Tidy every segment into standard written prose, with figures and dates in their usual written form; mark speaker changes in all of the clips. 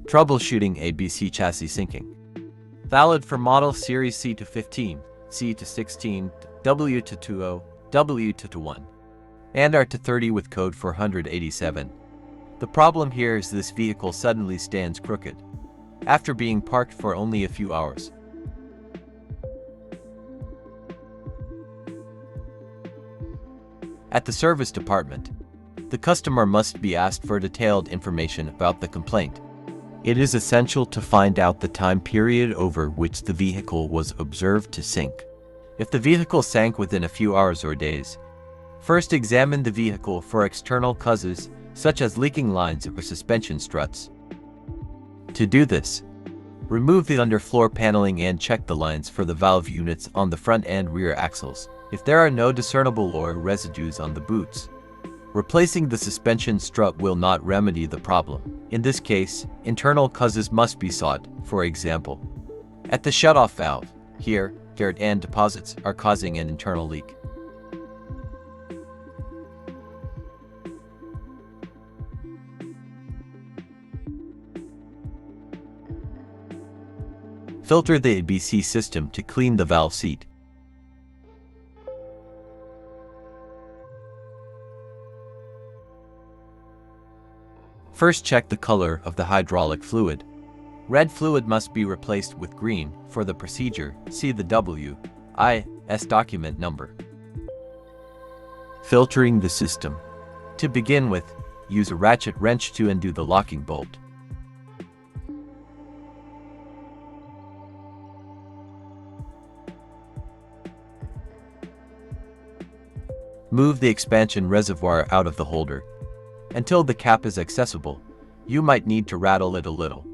Speaker 1: Troubleshooting ABC chassis syncing. Valid for model series C to 15, C to 16, W to 20, W to 21, and R to 30 with code 487. The problem here is this vehicle suddenly stands crooked, after being parked for only a few hours. At the service department, the customer must be asked for detailed information about the complaint. It is essential to find out the time period over which the vehicle was observed to sink. If the vehicle sank within a few hours or days, first examine the vehicle for external causes such as leaking lines or suspension struts. To do this, remove the underfloor paneling and check the lines for the valve units on the front and rear axles. If there are no discernible oil residues on the boots, replacing the suspension strut will not remedy the problem. In this case, internal causes must be sought. For example, at the shutoff valve, here, dirt and deposits are causing an internal leak. Filter the ABC system to clean the valve seat. First, check the color of the hydraulic fluid. Red fluid must be replaced with green. For the procedure, see the WIS document number. Filtering the system. To begin with, use a ratchet wrench to undo the locking bolt. Move the expansion reservoir out of the holder. Until the cap is accessible, you might need to rattle it a little.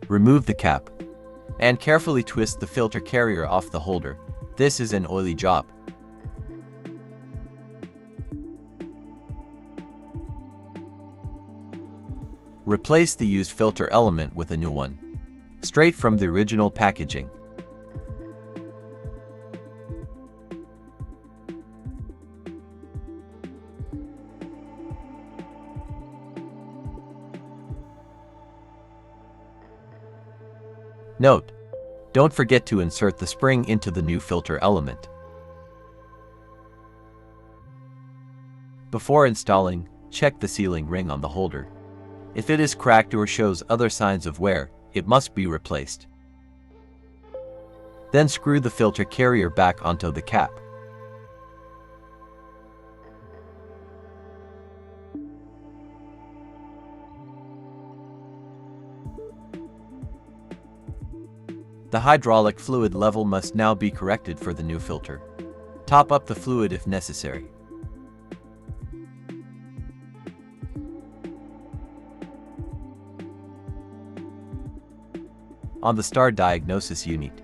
Speaker 1: Remove the cap and carefully twist the filter carrier off the holder. This is an oily job. Replace the used filter element with a new one, straight from the original packaging. Note: don't forget to insert the spring into the new filter element. Before installing, check the sealing ring on the holder. If it is cracked or shows other signs of wear, it must be replaced. Then screw the filter carrier back onto the cap. The hydraulic fluid level must now be corrected for the new filter. Top up the fluid if necessary. On the Star Diagnosis unit,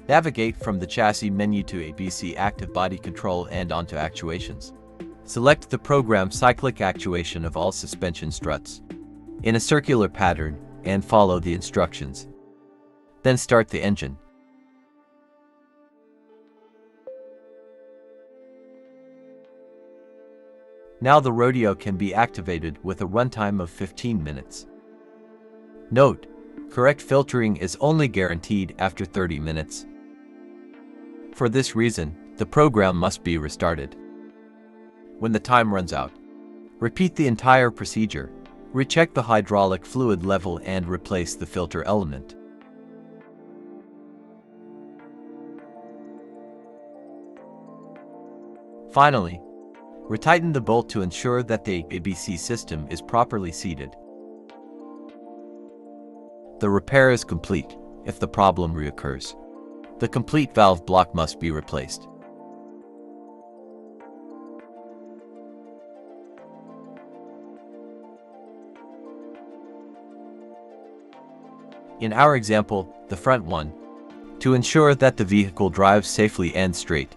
Speaker 1: navigate from the chassis menu to ABC Active Body Control and onto Actuations. Select the program Cyclic Actuation of all suspension struts in a circular pattern and follow the instructions. Then start the engine. Now the rodeo can be activated with a runtime of 15 minutes. Note: correct filtering is only guaranteed after 30 minutes. For this reason, the program must be restarted. When the time runs out, repeat the entire procedure, recheck the hydraulic fluid level and replace the filter element. Finally, retighten the bolt to ensure that the ABC system is properly seated. The repair is complete. If the problem reoccurs, the complete valve block must be replaced. In our example, the front one, to ensure that the vehicle drives safely and straight,